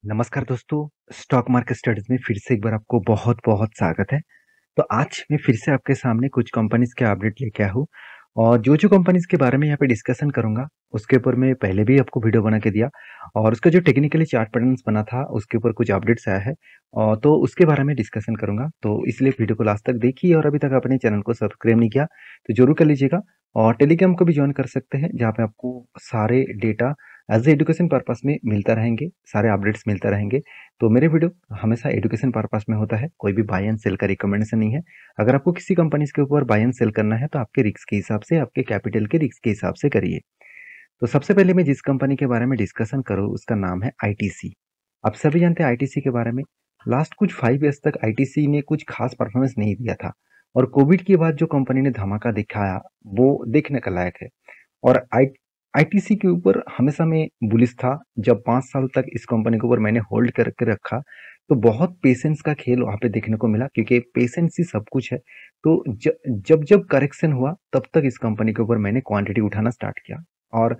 नमस्कार दोस्तों, stock market studies में फिर से एक बार आपको बहुत-बहुत स्वागत है। तो आज मैं फिर से आपके सामने कुछ कंपनीज़ के अपडेट लेके आया हूँ और जो-जो कंपनीज़ के बारे में यहाँ पे डिस्कशन करूँगा, उसके ऊपर मैं पहले भी आपको वीडियो बना के दिया और उसका जो टेक्निकली चार्ट पैटर्न्स बना था, उसके ऊपर कुछ अपडेट्स आया है तो उसके बारे में डिस्कशन करूँगा। तो इसलिए वीडियो को लास्ट तक देखिए और अभी तक आपने चैनल को सब्सक्राइब नहीं किया, तो ज़रूर कर लीजिएगा और टेलीग्राम को भी जॉइन कर सकते हैं, जहाँ पे आपको सारे data as a education purpose में मिलता रहेंगे, सारे अपडेट्स मिलते रहेंगे। तो मेरे वीडियो हमेशा एजुकेशन पर्पस में होता है, कोई भी बाय एंड सेल का रिकमेंडेशन नहीं है। अगर आपको किसी कंपनीज़ के ऊपर बाय एंड सेल करना है तो आपके रिस्क के हिसाब से, आपके कैपिटल के रिस्क के हिसाब से करिए। तो सबसे पहले मैं जिस कंपनी के बारे में डिस्कशन करूँ उसका नाम है आईटीसी। आप सभी जानते हैं आईटीसी के बारे में। लास्ट कुछ 5 ईयर्स तक आईटीसी ने कुछ खास परफॉर्मेंस नहीं दिया था और कोविड के बाद जो कंपनी ने धमाका दिखाया, वो देखने का लायक है। और आईटीसी के ऊपर हमेशा मैं बुलिश था। जब 5 साल तक इस कंपनी के ऊपर मैंने होल्ड करके रखा, तो बहुत पेशेंस का खेल वहाँ पे देखने को मिला क्योंकि पेशेंस ही सब कुछ है। तो जब करेक्शन हुआ, तब तक इस कंपनी के ऊपर मैंने क्वांटिटी उठाना स्टार्ट किया और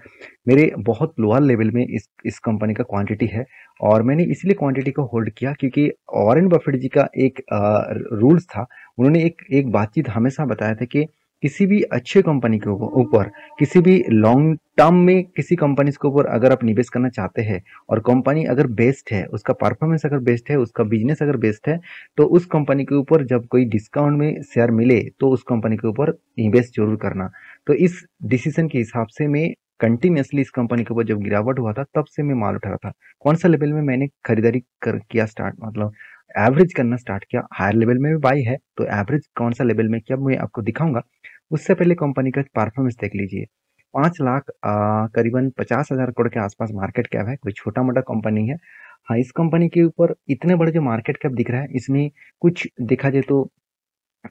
मेरे बहुत लोअर लेवल में इस कंपनी का क्वांटिटी है और मैंने इसलिए क्वांटिटी को होल्ड किया क्योंकि वॉरेन बफेट जी का एक रूल्स था। उन्होंने एक एक बातचीत हमेशा बताया था कि किसी भी अच्छे कंपनी के ऊपर किसी भी लॉन्ग टर्म में किसी कंपनीज के ऊपर अगर आप निवेश करना चाहते हैं और कंपनी अगर बेस्ट है, उसका परफॉर्मेंस अगर बेस्ट है, उसका बिजनेस अगर बेस्ट है, तो उस कंपनी के ऊपर जब कोई डिस्काउंट में शेयर मिले तो उस कंपनी के ऊपर इन्वेस्ट जरूर करना। तो इस डिसीजन के हिसाब से मैं कंटिन्यूसली इस कंपनी के ऊपर जब गिरावट हुआ था, तब से मैं माल उठा रहा था। कौन सा लेवल में मैंने खरीदारी किया स्टार्ट, मतलब एवरेज करना स्टार्ट किया। हायर लेवल में भी बाई है, तो एवरेज कौन सा लेवल में किया मैं आपको दिखाऊंगा। उससे पहले कंपनी का परफॉर्मेंस देख लीजिए। 5 लाख करीबन 50,000 करोड़ के आसपास मार्केट कैप है, कोई छोटा-मोटा कंपनी है। हाँ, इस कंपनी के ऊपर इतने बड़े जो मार्केट कैप दिख रहा है, इसमें कुछ देखा जाए तो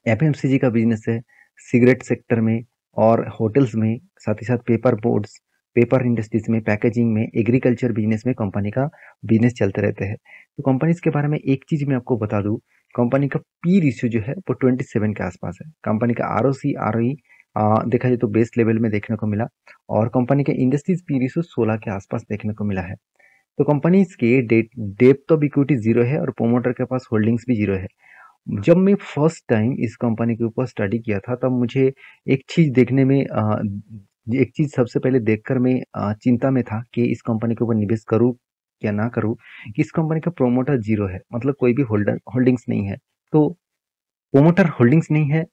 एफएमसीजी का बिजनेस है, सिगरेट सेक्टर में और होटल्स में, साथ ही साथ पेपर बोर्ड्स, पेपर इंडस्ट्रीज में, पैकेजिंग में, एग्रीकल्चर बिजनेस में कंपनी का बिजनेस चलते रहते हैं। तो कंपनीज के बारे में एक चीज मैं आपको बता दूं, कंपनी का पी रेशियो जो है वो 27 के आसपास है। कंपनी का आरओसी आरओई देखा जाए तो बेस लेवल में देखने को मिला और कंपनी के इंडस्ट्रीज पी रेशियो 16 के आसपास देखने को मिला है। तो कंपनीज के डेप्थ ऑफ इक्विटी जीरो है और प्रोमोटर के पास होल्डिंग्स भी जीरो है। जब मैं फर्स्ट टाइम इस कंपनी के ऊपर स्टडी किया था, तब मुझे एक चीज़ देखने में एक चीज़ सबसे पहले देखकर मैं चिंता में था कि इस कंपनी के ऊपर निवेश करूँ या ना करूँ। कि इस कंपनी का प्रोमोटर ज़ीरो है, मतलब कोई भी होल्डिंग्स नहीं है। तो प्रोमोटर होल्डिंग्स नहीं है,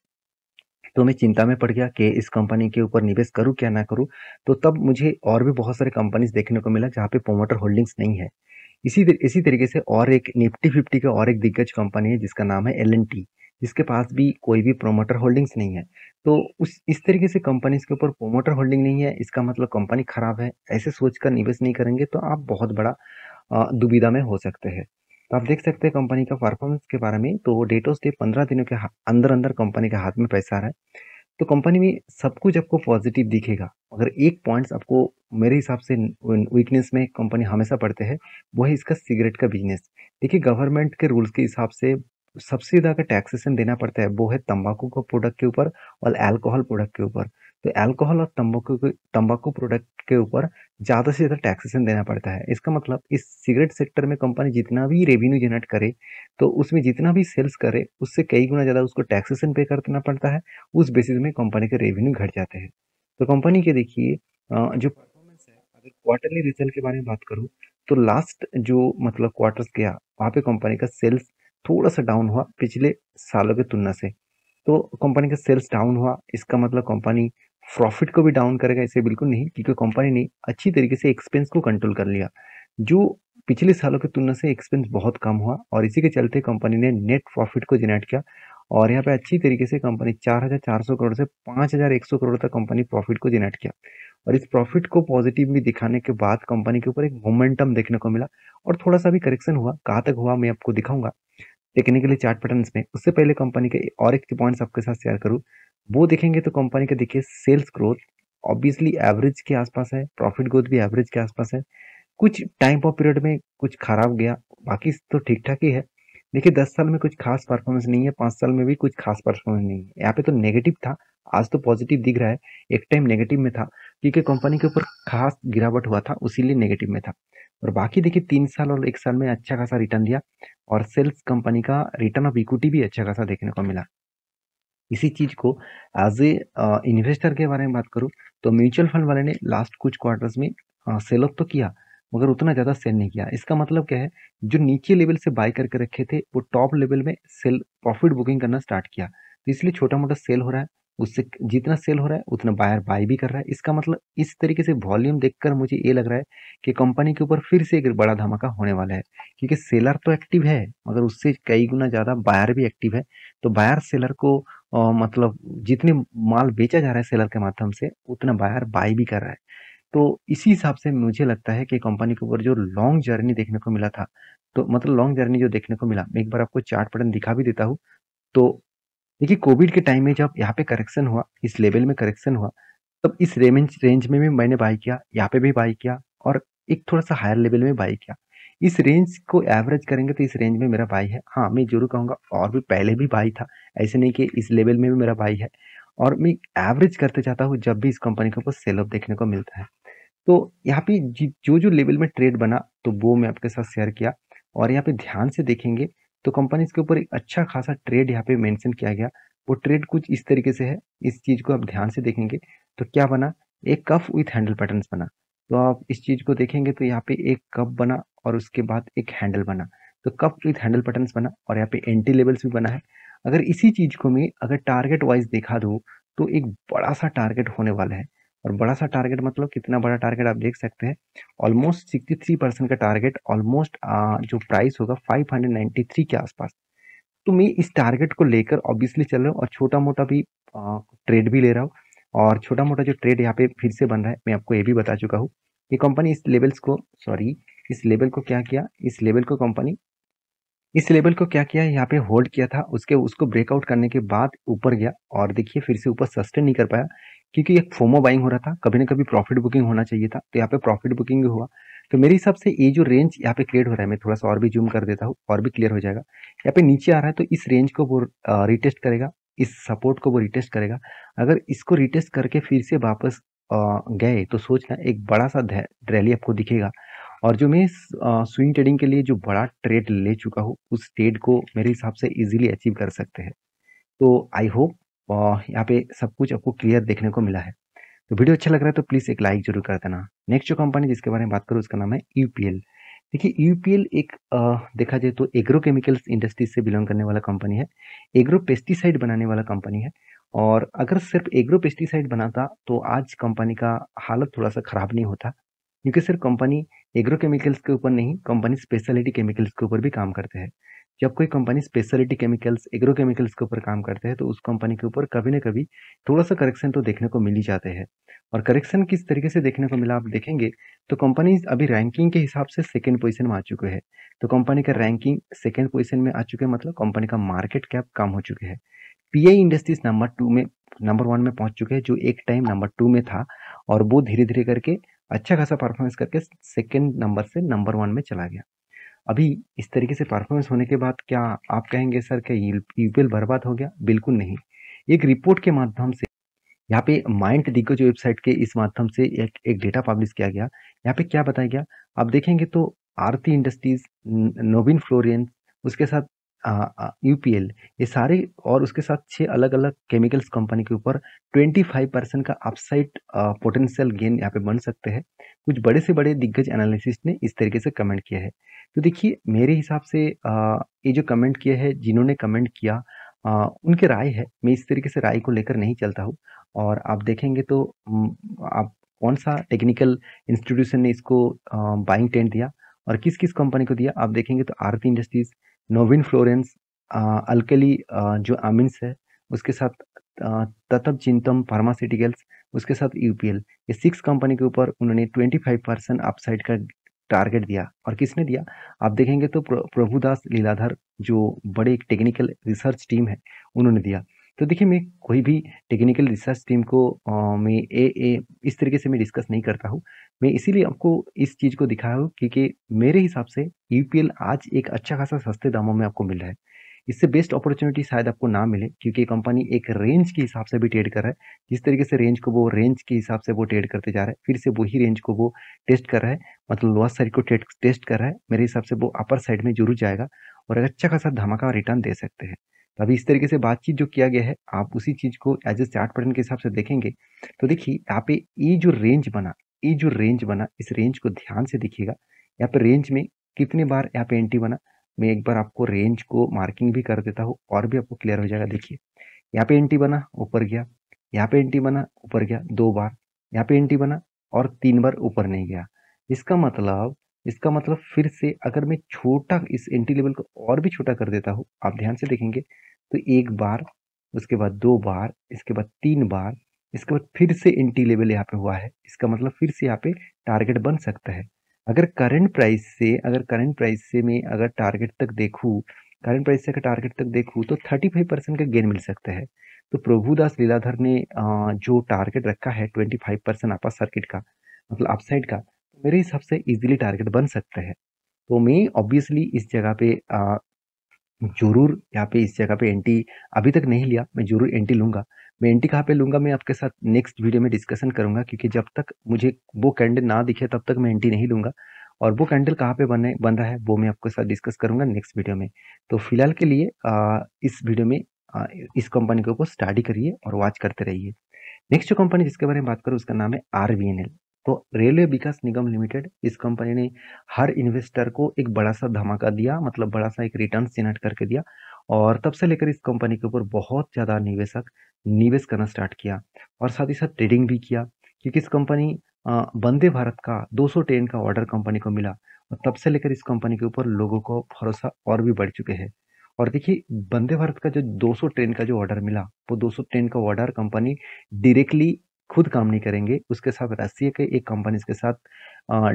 तो मैं चिंता में पड़ गया कि इस कंपनी के ऊपर निवेश करूँ क्या ना करूँ। तो तब मुझे और भी बहुत सारे कंपनीज़ देखने को मिला जहाँ पे प्रोमोटर होल्डिंग्स नहीं है। इसी तरीके से और एक निफ्टी 50 का और एक दिग्गज कंपनी है जिसका नाम है एल&टी, जिसके पास भी कोई भी प्रोमोटर होल्डिंग्स नहीं है। तो उस इस तरीके से कंपनीज के ऊपर प्रोमोटर होल्डिंग नहीं है, इसका मतलब कंपनी खराब है, ऐसे सोचकर निवेश नहीं करेंगे तो आप बहुत बड़ा दुविधा में हो सकते हैं। तो आप देख सकते हैं कंपनी का परफॉर्मेंस के बारे में। तो डेट ऑफ डे 15 दिनों के अंदर अंदर कंपनी के हाथ में पैसा आ रहा है। तो कंपनी में सब कुछ आपको पॉजिटिव दिखेगा, मगर एक पॉइंट्स आपको मेरे हिसाब से वीकनेस में कंपनी हमेशा पड़ते हैं, वो है इसका सिगरेट का बिजनेस। देखिए, गवर्नमेंट के रूल्स के हिसाब से सबसे ज़्यादा टैक्सेशन देना पड़ता है वो है तंबाकू को प्रोडक्ट के ऊपर और अल्कोहल प्रोडक्ट के ऊपर। तो अल्कोहल और तंबाकू प्रोडक्ट के ऊपर ज़्यादा से ज़्यादा टैक्सेशन देना पड़ता है। इसका मतलब इस सिगरेट सेक्टर में कंपनी जितना भी रेवेन्यू जनरेट करे, तो उसमें जितना भी सेल्स करे, उससे कई गुना ज़्यादा उसको टैक्सेशन पे करना पड़ता है। उस बेसिस में कंपनी के रेवेन्यू घट जाते हैं। तो कंपनी के देखिए जो परफॉर्मेंस है, अगर क्वार्टरली रिजल्ट के बारे में बात करूँ, तो लास्ट जो मतलब क्वार्टर्स गया, वहाँ पे कंपनी का सेल्स थोड़ा सा डाउन हुआ पिछले सालों की तुलना से। तो कंपनी का सेल्स डाउन हुआ, इसका मतलब कंपनी प्रॉफिट को भी डाउन करेगा, इसे बिल्कुल नहीं, क्योंकि कंपनी ने अच्छी तरीके से एक्सपेंस को कंट्रोल कर लिया। जो पिछले सालों की तुलना से एक्सपेंस बहुत कम हुआ और इसी के चलते कंपनी ने नेट प्रॉफिट को जनरेट किया और यहाँ पे अच्छी तरीके से कंपनी 4,400 करोड़ से 5,100 करोड़ तक कंपनी प्रॉफिट को जनरेट किया। और इस प्रॉफिट को पॉजिटिव में दिखाने के बाद कंपनी के ऊपर एक मोमेंटम देखने को मिला और थोड़ा सा भी करेक्शन हुआ। कहाँ तक हुआ मैं आपको दिखाऊंगा टेक्निकली चार्ट पैटर्न्स में। उससे पहले कंपनी के और एक पॉइंट्स आपके साथ शेयर करूँ, वो देखेंगे तो कंपनी का देखिए सेल्स ग्रोथ ऑब्वियसली एवरेज के आसपास है, प्रॉफिट ग्रोथ भी एवरेज के आसपास है। कुछ टाइम ऑफ पीरियड में कुछ खराब गया, बाकी तो ठीक ठाक ही है। देखिए, 10 साल में कुछ खास परफॉर्मेंस नहीं है, 5 साल में भी कुछ खास परफॉर्मेंस नहीं है, यहाँ पे तो नेगेटिव था। आज तो पॉजिटिव दिख रहा है, एक टाइम नेगेटिव में था क्योंकि कंपनी के ऊपर खास गिरावट हुआ था, उसीलिए नेगेटिव में था। और बाकी देखिए 3 साल और 1 साल में अच्छा खासा रिटर्न दिया और सेल्स कंपनी का रिटर्न ऑफ इक्विटी भी अच्छा खासा देखने को मिला। इसी चीज को एज ए इन्वेस्टर के बारे में बात करूं तो म्यूचुअल फंड वाले ने लास्ट कुछ क्वार्टर्स में सेल ऑफ तो किया मगर उतना ज्यादा सेल नहीं किया। इसका मतलब क्या है, जो नीचे लेवल से बाय करके रखे थे वो टॉप लेवल में सेल प्रॉफिट बुकिंग करना स्टार्ट किया, तो इसलिए छोटा मोटा सेल हो रहा है। उससे जितना सेल हो रहा है उतना बायर बाय भी कर रहा है। इसका मतलब इस तरीके से वॉल्यूम देखकर मुझे ये लग रहा है कि कंपनी के ऊपर फिर से एक बड़ा धमाका होने वाला है, क्योंकि सेलर तो एक्टिव है मगर उससे कई गुना ज्यादा बायर भी एक्टिव है। तो बायर सेलर को मतलब जितने माल बेचा जा रहा है सेलर के माध्यम से उतना बायर बाय भी कर रहा है। तो इसी हिसाब से मुझे लगता है कि कंपनी के ऊपर जो लॉन्ग जर्नी देखने को मिला था, तो मतलब लॉन्ग जर्नी जो देखने को मिला, मैं एक बार आपको चार्ट पैटर्न दिखा भी देता हूँ। तो देखिए कोविड के टाइम में जब यहाँ पे करेक्शन हुआ, इस लेवल में करेक्शन हुआ, तब इस रेंज रेंज में भी मैंने बाय किया, यहाँ पे भी बाय किया और एक थोड़ा सा हायर लेवल में बाय किया। इस रेंज को एवरेज करेंगे तो इस रेंज में मेरा बाय है। हाँ, मैं जरूर कहूंगा और भी पहले भी बाय था, ऐसे नहीं कि इस लेवल में भी मेरा बाय है। और मैं एवरेज करते जाता हूँ जब भी इस कंपनी के ऊपर सेल ऑफ देखने को मिलता है। तो यहाँ पे जो जो लेवल में ट्रेड बना तो वो मैं आपके साथ शेयर किया। और यहाँ पे ध्यान से देखेंगे तो कंपनी के ऊपर एक अच्छा खासा ट्रेड यहाँ पे मेंशन किया गया। वो ट्रेड कुछ इस तरीके से है, इस चीज को आप ध्यान से देखेंगे तो क्या बना, एक कफ विथ हैंडल पैटर्न्स बना। तो आप इस चीज को देखेंगे तो यहाँ पे एक कप बना और उसके बाद एक हैंडल बना। तो कप विथ हैंडल पैटर्न्स बना और यहाँ पे एंटी लेवल्स भी बना है। अगर इसी चीज को मैं अगर टारगेट वाइज दिखा दूं तो एक बड़ा सा टारगेट होने वाला है। और बड़ा सा टारगेट मतलब कितना बड़ा टारगेट आप देख सकते हैं, ऑलमोस्ट 63% का टारगेट, ऑलमोस्ट जो प्राइस होगा 593 के आसपास। तो मैं इस टारगेट को लेकर ऑब्वियसली चल रहा हूँ और छोटा मोटा भी ट्रेड भी ले रहा हूँ। और छोटा मोटा जो ट्रेड यहाँ पे फिर से बन रहा है, मैं आपको ये भी बता चुका हूँ कि कंपनी इस लेवल्स को, सॉरी, इस लेवल को क्या किया, इस लेवल को कंपनी इस लेवल को क्या किया, यहाँ पे होल्ड किया था, उसके उसको ब्रेकआउट करने के बाद ऊपर गया और देखिए फिर से ऊपर सस्टेन नहीं कर पाया क्योंकि एक फोमो बाइंग हो रहा था। कभी ना कभी प्रॉफिट बुकिंग होना चाहिए था, तो यहाँ पे प्रॉफिट बुकिंग भी हुआ। तो मेरे हिसाब से ये जो रेंज यहाँ पे क्रिएट हो रहा है, मैं थोड़ा सा और भी जूम कर देता हूँ और भी क्लियर हो जाएगा। यहाँ पे नीचे आ रहा है तो इस रेंज को वो रिटेस्ट करेगा, इस सपोर्ट को वो रिटेस्ट करेगा। अगर इसको रिटेस्ट करके फिर से वापस गए तो सोचना एक बड़ा सा रैली आपको दिखेगा। और जो मैं स्विंग ट्रेडिंग के लिए जो बड़ा ट्रेड ले चुका हूँ उस ट्रेड को मेरे हिसाब से इजीली अचीव कर सकते हैं। तो आई होप यहाँ पे सब कुछ आपको क्लियर देखने को मिला है। तो वीडियो अच्छा लग रहा है तो प्लीज एक लाइक जरूर कर देना। नेक्स्ट जो कंपनी जिसके बारे में बात करूँ उसका नाम है यूपीएल। देखिए यूपीएल एक देखा जाए तो एग्रो केमिकल्स इंडस्ट्री से बिलोंग करने वाला कंपनी है, एग्रो पेस्टिसाइड बनाने वाला कंपनी है। और अगर सिर्फ एग्रो पेस्टिसाइड बनाता तो आज कंपनी का हालत थोड़ा सा खराब नहीं होता, क्योंकि सिर्फ कंपनी एग्रो केमिकल्स के ऊपर नहीं, कंपनी स्पेशलिटी केमिकल्स के ऊपर भी काम करते हैं। जब कोई company speciality chemicals agro chemicals के ऊपर काम करते हैं तो उस कंपनी के ऊपर कभी ना कभी थोड़ा सा करेक्शन तो देखने को मिल ही जाते हैं। और करेक्शन किस तरीके से देखने को मिला आप देखेंगे तो कंपनी अभी रैंकिंग के हिसाब से सेकंड पोजीशन में आ चुके हैं। तो कंपनी का रैंकिंग सेकंड पोजीशन में आ चुके हैं, मतलब कंपनी का मार्केट कैप कम हो चुके हैं। पीआई इंडस्ट्रीज नंबर 1 में पहुंच चुके हैं, जो एक टाइम नंबर 2 में था और वो धीरे धीरे करके अच्छा खासा परफॉर्मेंस करके सेकंड नंबर से नंबर 1 में चला गया। अभी इस तरीके से परफॉर्मेंस होने के बाद क्या आप कहेंगे सर क्या यूपीएल बर्बाद हो गया? बिल्कुल नहीं। एक रिपोर्ट के माध्यम से यहाँ पे माइंड दिग्गज वेबसाइट के इस माध्यम से एक एक डेटा पब्लिश किया गया। यहाँ पे क्या बताया गया, आप देखेंगे तो आरती इंडस्ट्रीज, नोबिन फ्लोरिन, उसके साथ यूपीएल, ये सारे और उसके साथ 6 अलग-अलग केमिकल्स कंपनी के ऊपर 25% का अपसाइड पोटेंशियल गेन यहाँ पे बन सकते हैं। कुछ बड़े से बड़े दिग्गज एनालिसिस्ट ने इस तरीके से कमेंट किया है। तो देखिए मेरे हिसाब से ये जो कमेंट किया है, जिन्होंने कमेंट किया उनकी राय है, मैं इस तरीके से राय को लेकर नहीं चलता हूँ। और आप देखेंगे तो आप कौन सा टेक्निकल इंस्टीट्यूशन ने इसको बाइंग टेंट दिया और किस किस कंपनी को दिया, आप देखेंगे तो आरती इंडस्ट्रीज, नोविन फ्लोरेंस, अल्कली जो अमिन्स है, उसके साथ ततप चिंतम फार्मास्यूटिकल्स, उसके साथ यूपीएल, ये 6 कंपनी के ऊपर उन्होंने 25% अपसाइड का टारगेट दिया। और किसने दिया, आप देखेंगे तो प्रभुदास लीलाधर, जो बड़े एक टेक्निकल रिसर्च टीम है, उन्होंने दिया। तो देखिए मैं कोई भी टेक्निकल रिसर्च टीम को मैं इस तरीके से मैं डिस्कस नहीं करता हूँ। मैं इसीलिए आपको इस चीज़ को दिखाया हूँ क्योंकि मेरे हिसाब से यूपीएल आज एक अच्छा खासा सस्ते दामों में आपको मिल रहा है। इससे बेस्ट अपॉर्चुनिटी शायद आपको ना मिले, क्योंकि कंपनी एक रेंज के हिसाब से भी ट्रेड कर रहा है। जिस तरीके से रेंज को वो रेंज के हिसाब से वो ट्रेड करते जा रहा है, फिर से वही रेंज को वो टेस्ट कर रहा है, मतलब लोअर साइड को टेस्ट कर रहा है। मेरे हिसाब से वो अपर साइड में जरूर जाएगा और एक अच्छा खासा धमाका रिटर्न दे सकते हैं। तो अभी इस तरीके से बातचीत जो किया गया है, आप उसी चीज को एज ए चार्ट पैटर्न के हिसाब से देखेंगे तो देखिए यहाँ पे ये जो रेंज बना इस रेंज को ध्यान से देखिएगा। यहाँ पे रेंज में कितने बार यहाँ पे एंट्री बना, मैं एक बार आपको रेंज को मार्किंग भी कर देता हूँ और भी आपको क्लियर हो जाएगा। देखिए यहाँ पे एंट्री बना, ऊपर गया, यहाँ पे एंट्री बना, ऊपर गया 2 बार, यहाँ पे एंट्री बना और 3 बार ऊपर नहीं गया। इसका मतलब फिर से अगर मैं छोटा इस एंट्री लेवल को और भी छोटा कर देता हूँ, आप ध्यान से देखेंगे तो 1 बार, उसके बाद 2 बार, इसके बाद 3 बार, इसके बाद फिर से एंट्री लेवल यहाँ पे हुआ है। इसका मतलब फिर से यहाँ पे टारगेट बन सकता है। अगर करंट प्राइस से मैं अगर टारगेट तक देखूँ, करंट प्राइस से अगर टारगेट तक देखूँ तो 35% का गेन मिल सकता है। तो प्रभुदास लीलाधर ने जो टारगेट रखा है 25% अपर सर्किट का, मतलब अपसाइड का, तो मेरे हिसाब से इजीली टारगेट बन सकता है। तो मैं ऑब्वियसली इस जगह पे जरूर यहाँ पे इस जगह पे एंटी अभी तक नहीं लिया, मैं जरूर एंटी लूंगा। मैं एंटी कहाँ पे लूंगा मैं आपके साथ नेक्स्ट वीडियो में डिस्कशन करूंगा, क्योंकि जब तक मुझे वो कैंडल ना दिखे तब तक मैं एंटी नहीं लूंगा। और वो कैंडल कहाँ पे बन रहा है वो मैं आपके साथ डिस्कस करूंगा नेक्स्ट वीडियो में। तो फिलहाल के लिए इस वीडियो में इस कंपनी के ऊपर स्टडी करिए और वॉच करते रहिए। नेक्स्ट जो कंपनी जिसके बारे में बात करूँ उसका नाम है आरवीएनएल। तो रेलवे विकास निगम लिमिटेड, इस कंपनी ने हर इन्वेस्टर को एक बड़ा सा धमाका दिया, मतलब बड़ा सा एक रिटर्न जनरेट करके दिया। और तब से लेकर इस कंपनी के ऊपर बहुत ज़्यादा निवेशक निवेश करना स्टार्ट किया और साथ ही साथ ट्रेडिंग भी किया, क्योंकि इस कंपनी वंदे भारत का 200 ट्रेन का ऑर्डर कंपनी को मिला और तब से लेकर इस कंपनी के ऊपर लोगों को भरोसा और भी बढ़ चुके हैं। और देखिए वंदे भारत का जो 200 ट्रेन का जो ऑर्डर मिला, वो 200 ट्रेन का ऑर्डर कंपनी डायरेक्टली खुद काम नहीं करेंगे, उसके साथ रशिया के एक कंपनी के साथ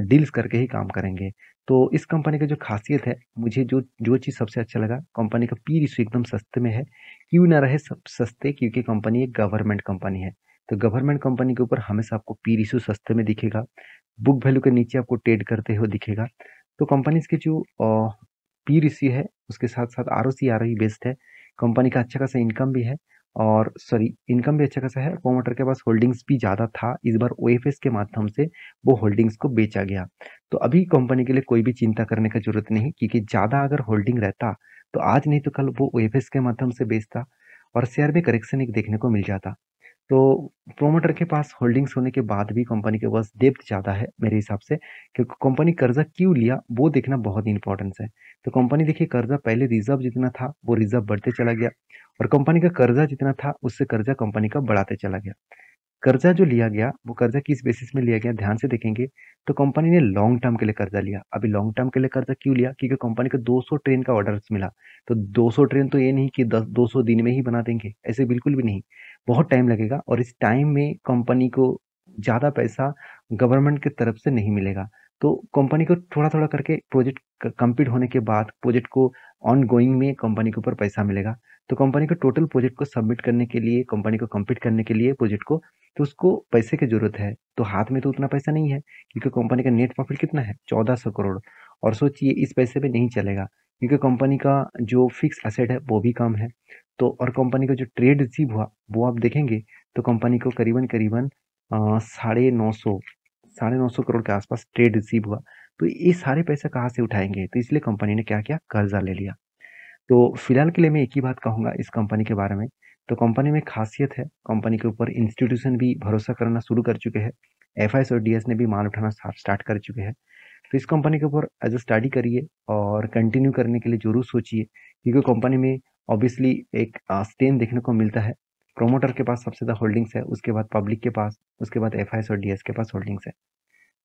डील्स करके ही काम करेंगे। तो इस कंपनी का जो खासियत है, मुझे जो जो चीज़ सबसे अच्छा लगा, कंपनी का पी रेशियो एकदम सस्ते में है। क्यों ना रहे सब सस्ते, क्योंकि कंपनी एक गवर्नमेंट कंपनी है। तो गवर्नमेंट कंपनी के ऊपर हमेशा आपको पी रेशियो सस्ते में दिखेगा, बुक वैल्यू के नीचे आपको ट्रेड करते हुए दिखेगा। तो कंपनीज की जो पी रेशियो है उसके साथ साथ आरओसी आरओई बेस्ड है। कंपनी का अच्छा खासा इनकम भी है, और सॉरी इनकम भी अच्छा खासा है। प्रोमोटर के पास होल्डिंग्स भी ज़्यादा था, इस बार ओएफएस के माध्यम से वो होल्डिंग्स को बेचा गया। तो अभी कंपनी के लिए कोई भी चिंता करने की जरूरत नहीं, क्योंकि ज़्यादा अगर होल्डिंग रहता तो आज नहीं तो कल वो ओएफएस के माध्यम से बेचता और शेयर में करेक्शन एक देखने को मिल जाता। तो प्रोमोटर के पास होल्डिंग्स होने के बाद भी कंपनी के पास डेप्थ ज़्यादा है मेरे हिसाब से, क्योंकि कंपनी कर्जा क्यों लिया वो देखना बहुत इंपॉर्टेंस है। तो कंपनी देखिए कर्जा पहले रिजर्व जितना था वो रिजर्व बढ़ते चला गया, और कंपनी का कर्जा जितना था उससे कर्जा कंपनी का बढ़ाते चला गया। कर्जा जो लिया गया वो कर्जा किस बेसिस में लिया गया ध्यान से देखेंगे तो कंपनी ने लॉन्ग टर्म के लिए कर्जा लिया। अभी लॉन्ग टर्म के लिए कर्जा क्यों लिया, क्योंकि कंपनी को 200 ट्रेन का ऑर्डर मिला। तो 200 ट्रेन तो ये नहीं कि 200 दिन में ही बना देंगे, ऐसे बिल्कुल भी नहीं, बहुत टाइम लगेगा। और इस टाइम में कंपनी को ज़्यादा पैसा गवर्नमेंट की तरफ से नहीं मिलेगा। तो कंपनी को थोड़ा थोड़ा करके प्रोजेक्ट कंप्लीट होने के बाद प्रोजेक्ट को ऑन गोइंग में कंपनी के ऊपर पैसा मिलेगा। तो कंपनी को टोटल प्रोजेक्ट को सबमिट करने के लिए, कंपनी को कंप्लीट करने के लिए प्रोजेक्ट को, तो उसको पैसे की जरूरत है। तो हाथ में तो उतना पैसा नहीं है, क्योंकि कंपनी का नेट प्रॉफिट कितना है 1400 करोड़। और सोचिए इस पैसे पे नहीं चलेगा, क्योंकि कंपनी का जो फिक्स एसेट है वो भी कम है। तो और कंपनी का जो ट्रेड रिसीव हुआ वो आप देखेंगे तो कंपनी को करीबन करीबन 950 करोड़ के आसपास ट्रेड रिसीव हुआ। तो ये सारे पैसे कहाँ से उठाएंगे, तो इसलिए कंपनी ने क्या किया, कर्जा ले लिया। तो फिलहाल के लिए मैं एक ही बात कहूँगा इस कंपनी के बारे में। तो कंपनी में खासियत है, कंपनी के ऊपर इंस्टीट्यूशन भी भरोसा करना शुरू कर चुके हैं, एफआईएस और डीएस ने भी माल उठाना स्टार्ट कर चुके हैं। तो इस कंपनी के ऊपर एज अ स्टडी करिए और कंटिन्यू करने के लिए जरूर सोचिए, क्योंकि कंपनी में ऑब्वियसली एक स्टेन देखने को मिलता है। प्रोमोटर के पास सबसे ज़्यादा होल्डिंग्स है, उसके बाद पब्लिक के पास, उसके बाद एफआईएस और डीएस के पास होल्डिंग्स है।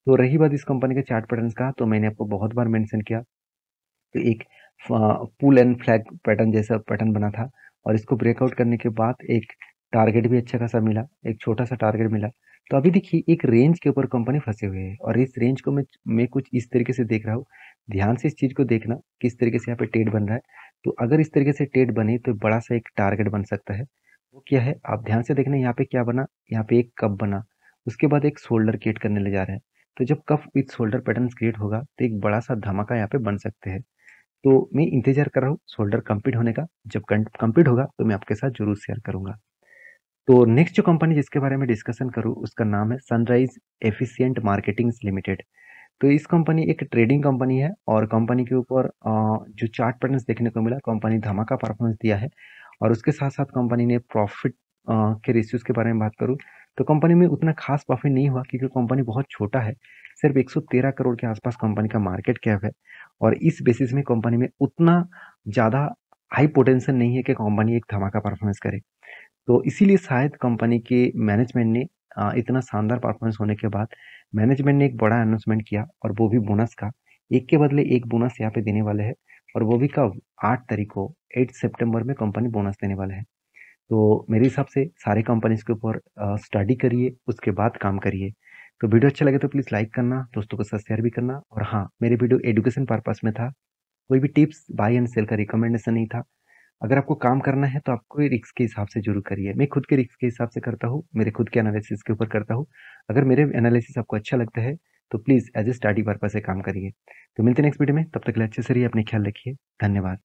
तो रही बात इस कंपनी के चार्ट पैटर्न्स का, तो मैंने आपको बहुत बार मेंशन किया, तो एक पुल एंड फ्लैग पैटर्न जैसा पैटर्न बना था, और इसको ब्रेकआउट करने के बाद एक टारगेट भी अच्छा खासा मिला, एक छोटा सा टारगेट मिला। तो अभी देखिए एक रेंज के ऊपर कंपनी फंसे हुए हैं, और इस रेंज को मैं कुछ इस तरीके से देख रहा हूँ। ध्यान से इस चीज को देखना किस तरीके से यहाँ पे ट्रेड बन रहा है। तो अगर इस तरीके से ट्रेड बने तो बड़ा सा एक टारगेट बन सकता है। वो क्या है आप ध्यान से देखना, यहाँ पे क्या बना, यहाँ पे एक कप बना, उसके बाद एक शोल्डर क्रिएट करने ले जा रहा है। तो जब cup with shoulder pattern create होगा तो एक बड़ा सा धमाका यहाँ पे बन सकते हैं। तो मैं इंतज़ार कर रहा हूँ शोल्डर कंप्लीट होने का। जब कंप्लीट होगा तो मैं आपके साथ ज़रूर शेयर करूँगा। तो नेक्स्ट जो कंपनी जिसके बारे में डिस्कशन करूँ उसका नाम है सनराइज़ एफिशिएंट मार्केटिंग्स लिमिटेड। तो इस कंपनी एक ट्रेडिंग कंपनी है और कंपनी के ऊपर जो चार्ट पैटर्न्स देखने को मिला, कंपनी धमाका परफॉर्मेंस दिया है। और उसके साथ-साथ कंपनी ने प्रॉफिट के रेशियोज़ के बारे में बात करूँ, तो कंपनी में उतना खास प्रॉफिट नहीं हुआ क्योंकि कंपनी बहुत छोटा है। सिर्फ 113 करोड़ के आसपास कंपनी का मार्केट कैप है और इस बेसिस में कंपनी में उतना ज़्यादा हाई पोटेंशियल नहीं है कि कंपनी एक धमाका परफॉर्मेंस करे। तो इसीलिए शायद कंपनी के मैनेजमेंट ने इतना शानदार परफॉर्मेंस होने के बाद मैनेजमेंट ने एक बड़ा अनाउंसमेंट किया और वो भी बोनस का। एक के बदले एक बोनस यहाँ पे देने वाले हैं और वो भी कब? 8 तारीख को, 8 सितंबर में कंपनी बोनस देने वाले हैं। तो मेरे हिसाब से सारे कंपनीज़ के ऊपर स्टडी करिए, उसके बाद काम करिए। तो वीडियो अच्छा लगे तो प्लीज़ लाइक करना, दोस्तों के साथ शेयर भी करना और हाँ, मेरे वीडियो एजुकेशन पर्पज़ में था। कोई भी टिप्स, बाय एंड सेल का रिकमेंडेशन नहीं था। अगर आपको काम करना है तो आपको ये रिस्क के हिसाब से ज़रूर करिए। मैं खुद के रिस्क के हिसाब से करता हूँ, मेरे खुद के एनालिसिस के ऊपर करता हूँ। अगर मेरे एनालिसिस आपको अच्छा लगता है तो please as a study purpose से काम करिए। तो मिलते हैं नेक्स्ट वीडियो में, तब तक के लिए अच्छे से रहिए, अपना ख्याल रखिए। धन्यवाद।